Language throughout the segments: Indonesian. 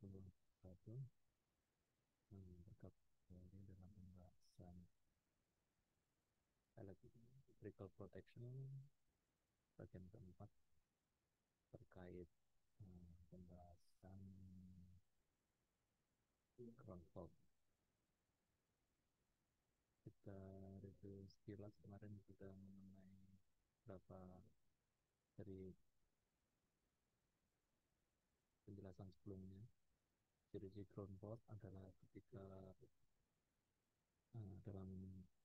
2021 bergabung kembali dalam pembahasan electrical protection bagian keempat terkait pembahasan ground fault. Kita review sekilas kemarin sudah mengenai beberapa dari penjelasan sebelumnya. Ciri-ciri ground fault adalah ketika dalam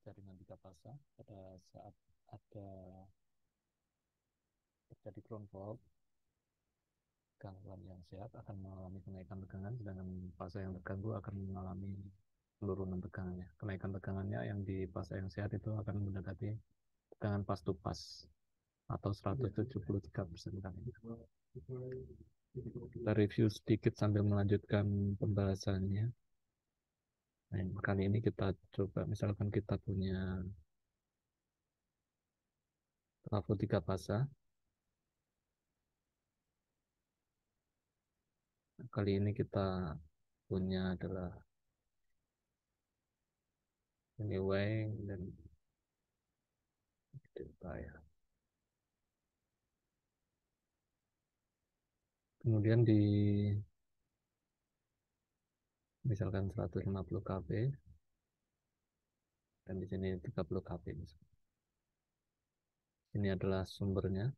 jaringan tiga fase pada saat ada terjadi ground fault, gangguan yang sehat akan mengalami kenaikan tegangan, sedangkan fase yang terganggu akan mengalami penurunan tegangannya. Kenaikan tegangannya yang di fase yang sehat itu akan mendekati tegangan pas to pas atau 173% kali. Kita review sedikit sambil melanjutkan pembahasannya. Nah, kali ini kita coba, misalkan kita punya trafo 3 fase. Kali ini kita punya adalah anyway dan delta ya. Kemudian di misalkan 150 kV dan di sini 30 kV. Ini adalah sumbernya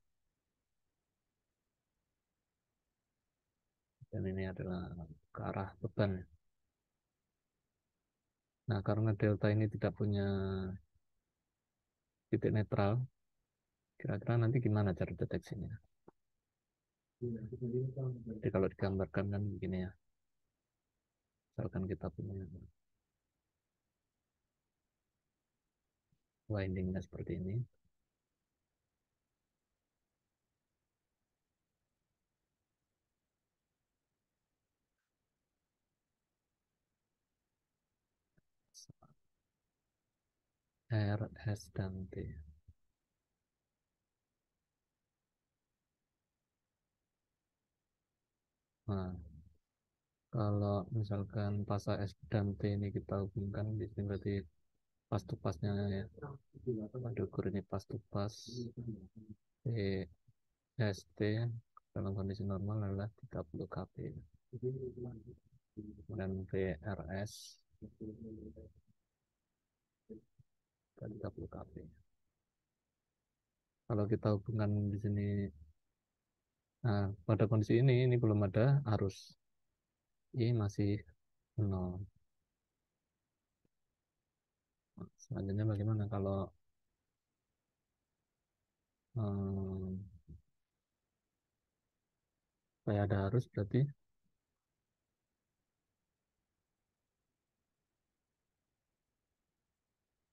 dan ini adalah ke arah beban. Nah, karena delta ini tidak punya titik netral, kira-kira nanti gimana cara deteksinya? Jadi kalau digambarkan kan begini ya, misalkan kita punya windingnya seperti ini. R, S, dan T. Nah, kalau misalkan fase S dan T ini kita hubungkan, di sini berarti pas to pasnya ya. Pada ukur ini pas to pas. P, S, T dalam kondisi normal adalah 30 kP. Dan VRS 30 kP. Kalau kita hubungkan di sini, nah pada kondisi ini belum ada arus, I masih 0. Selanjutnya bagaimana kalau hmm, supaya ada arus, berarti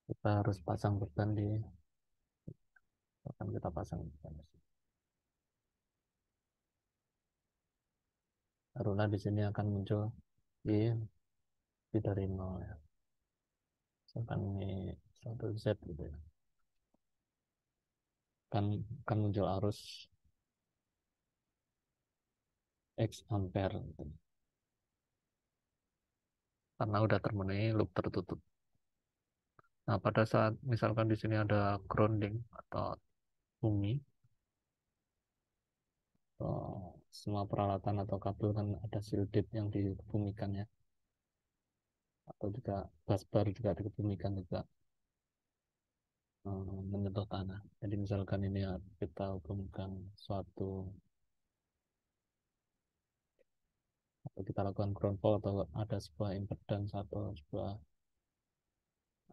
kita harus pasang beban di, akan kita pasang beban. Barulah di sini akan muncul I dari 0 ya. Misalkan ini suatu Z gitu ya. Kan muncul arus X ampere gitu. Karena udah termenuhi loop tertutup. Nah, pada saat misalkan di sini ada grounding atau bumi, semua peralatan atau kabel kan ada shielded yang dikebumikan ya, atau juga busbar juga dikebumikan juga menyentuh tanah. Jadi misalkan ini ya, kita hubungkan suatu atau kita lakukan ground fault atau ada sebuah impedance atau sebuah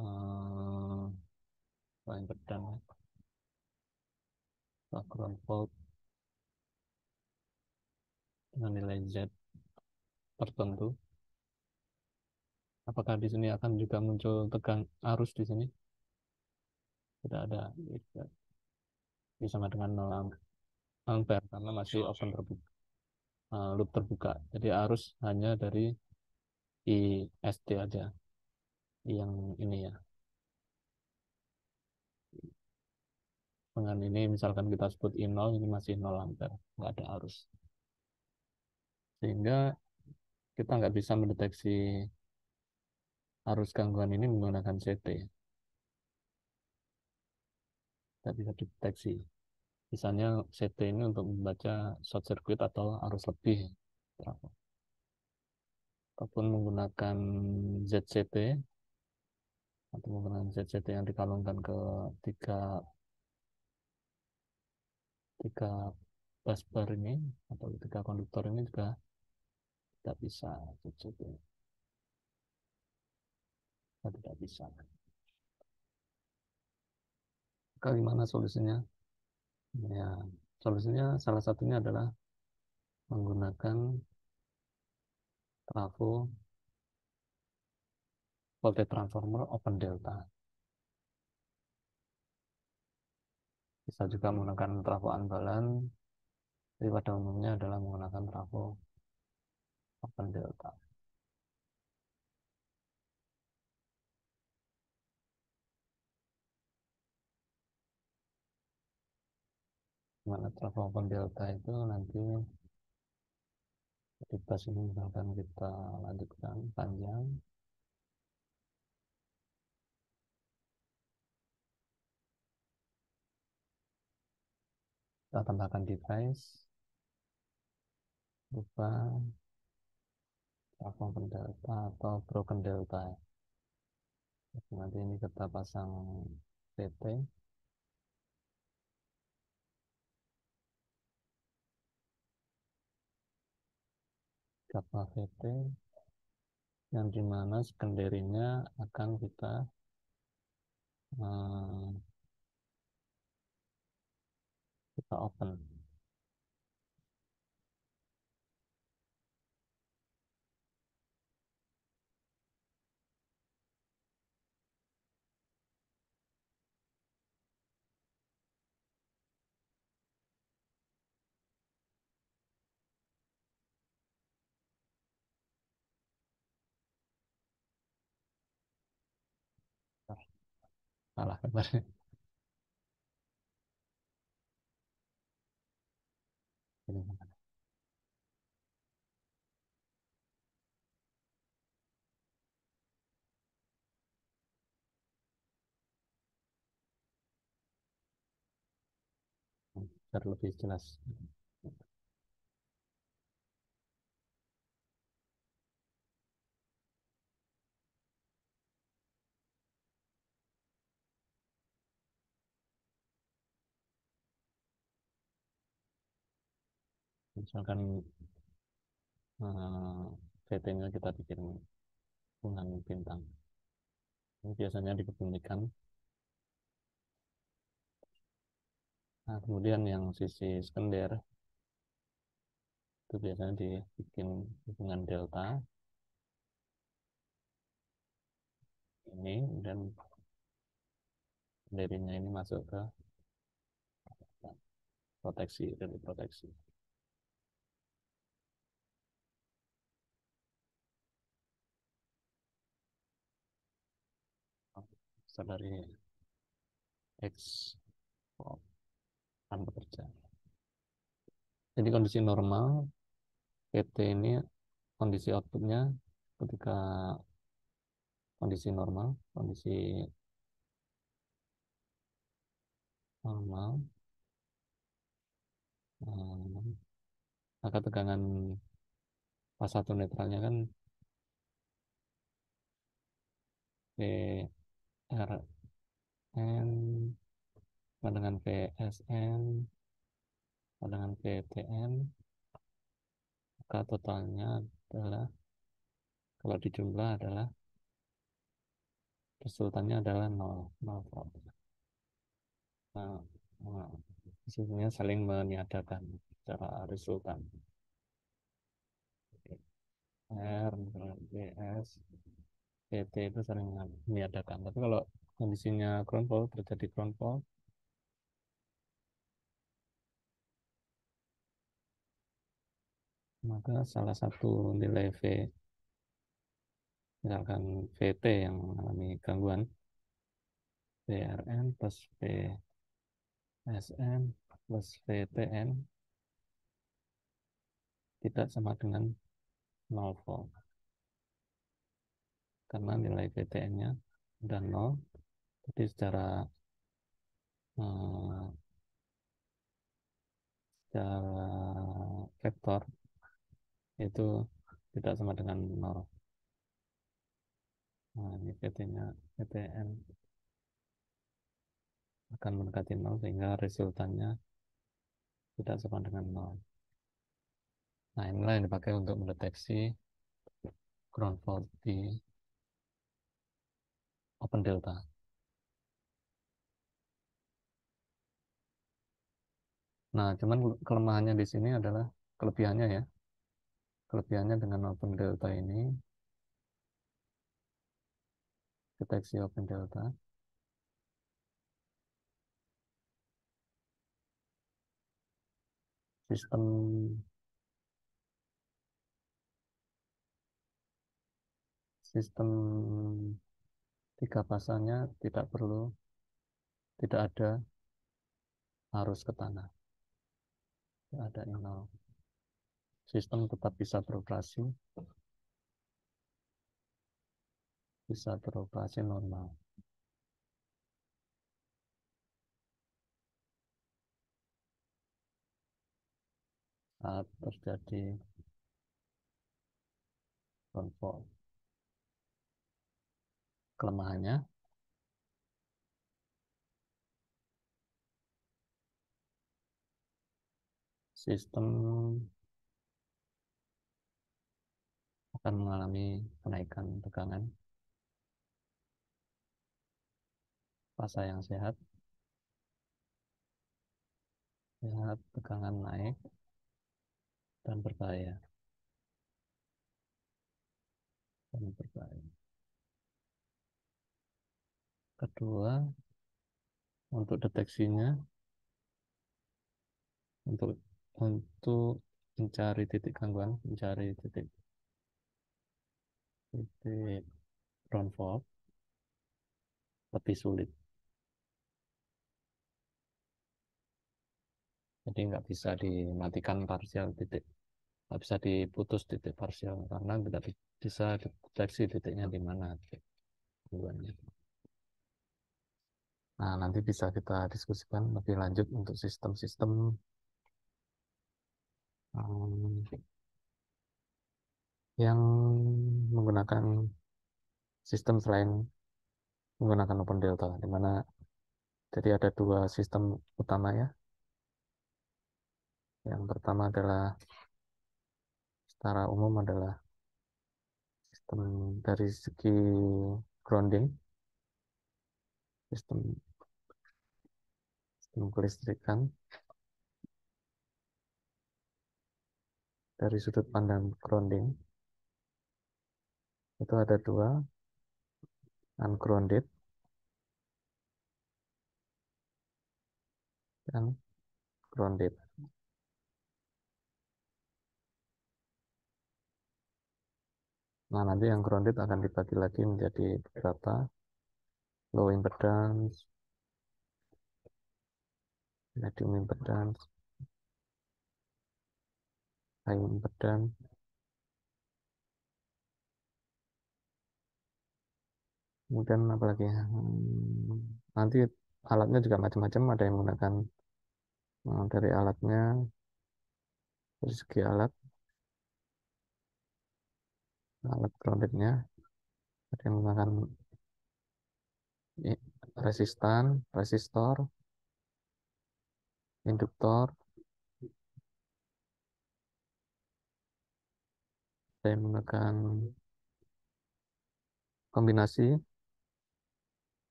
uh, impedance atau ground fault dengan nilai Z tertentu, apakah di sini akan juga muncul tegang arus di sini? Tidak ada, sama dengan 0 ampere karena masih open terbuka, loop terbuka. Jadi arus hanya dari IST aja, yang ini ya. Dengan ini misalkan kita sebut I0, ini masih 0 ampere, nggak ada arus. Sehingga kita nggak bisa mendeteksi arus gangguan ini menggunakan CT, tidak bisa dideteksi. Misalnya CT ini untuk membaca short circuit atau arus lebih, ataupun menggunakan ZCT atau menggunakan ZCT yang dikalungkan ke tiga tiga bus bar ini atau tiga konduktor ini juga tidak bisa ZCT, tidak bisa. Bagaimana solusinya? Ya, solusinya salah satunya adalah menggunakan trafo voltage transformer open delta. Bisa juga menggunakan trafo unbalance, tapi pada umumnya adalah menggunakan trafo open delta. Mana trafo open delta itu nanti kita ini misalkan kita lanjutkan panjang, kita tambahkan device berupa trafo open delta atau broken delta. Nanti ini kita pasang VT, kapal VT yang dimana sekunderinya akan eh, kita open. Salah kabarnya. Biar lebih jelas. Misalkan VT-nya kita bikin dengan bintang. Ini biasanya dikebumikan. Nah, kemudian yang sisi sekunder itu biasanya dibikin hubungan delta ini dan sekunderinya ini masuk ke proteksi dari proteksi. Dari X akan bekerja. Jadi kondisi normal PT ini kondisi outputnya ketika kondisi normal, kondisi normal, eh, maka tegangan pas satu netralnya kan PRN dengan PSN dengan PTN, maka totalnya adalah kalau dijumlah adalah resultannya adalah 0, 0 volt. Nah, nah, hasilnya saling meniadakan secara resultan. R, BS, PT itu saling meniadakan. Tapi kalau kondisinya ground fault, terjadi ground fault, maka salah satu nilai V, misalkan VT yang mengalami gangguan, VRN plus VSN plus VTN tidak sama dengan 0 volt. Karena nilai VTN-nya udah 0, jadi eh, secara vektor itu tidak sama dengan 0. Nah, ini VT-nya, VTN akan mendekati 0 sehingga resultannya tidak sama dengan 0. Nah, inilah yang dipakai untuk mendeteksi ground fault di open delta. Nah, cuman kelemahannya di sini adalah kelebihannya ya. Kelebihannya dengan open delta ini, deteksi open delta, sistem sistem tiga pasanya tidak ada arus ke tanah, tidak ada nol. Sistem tetap bisa beroperasi normal. Saat terjadi ground fault. Kelemahannya, sistem akan mengalami kenaikan tegangan fase yang sehat tegangan naik dan berbahaya. Kedua, untuk deteksinya, untuk untuk mencari titik gangguan, mencari titik titik ground fault lebih sulit. Jadi nggak bisa dimatikan parsial titik, nggak bisa diputus titik parsial karena tidak bisa deteksi titiknya di mana titik gangguannya. Nah, nanti bisa kita diskusikan lebih lanjut untuk sistem-sistem yang menggunakan sistem selain menggunakan open delta, di mana jadi ada dua sistem utama ya. Yang pertama adalah secara umum adalah sistem dari segi grounding, sistem sistem kelistrikan dari sudut pandang grounding itu ada dua, ungrounded dan grounded. Nah, nanti yang grounded akan dibagi lagi menjadi beberapa, low impedance, medium impedance, high impedance. Kemudian apalagi nanti alatnya juga macam-macam, ada yang menggunakan dari alatnya, dari segi alat groundednya ada yang menggunakan resistor, induktor, ada yang menggunakan kombinasi,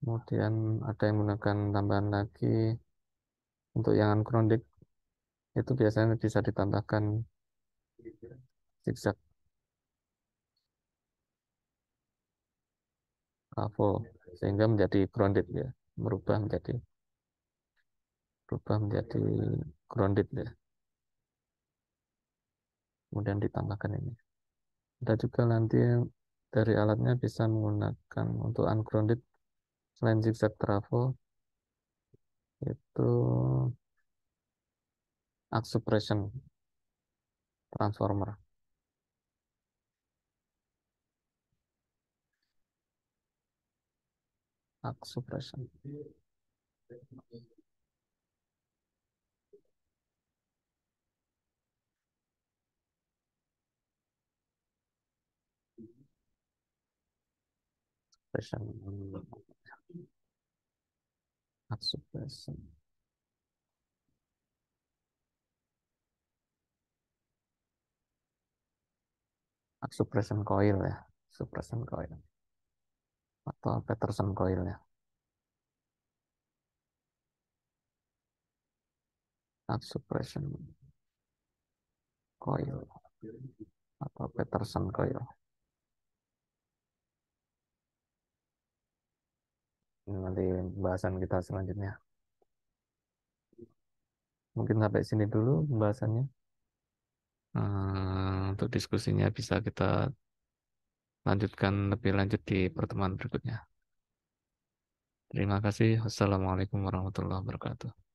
kemudian ada yang menggunakan tambahan lagi untuk yang ungrounded itu biasanya bisa ditambahkan zigzag trafo sehingga menjadi grounded ya, berubah menjadi grounded ya. Kemudian ditambahkan ini. Ada juga nanti dari alatnya bisa menggunakan untuk ungrounded selain zigzag trafo itu Arc suppression transformer. Arc suppression. Suppression. Arc suppression. Arc suppression coil ya. Suppression coil. Atau Peterson coil ya. Arc suppression coil. Atau Peterson coil. Ini nanti pembahasan kita selanjutnya. Mungkin sampai sini dulu pembahasannya. Untuk diskusinya bisa kita lanjutkan lebih lanjut di pertemuan berikutnya. Terima kasih. Wassalamualaikum warahmatullahi wabarakatuh.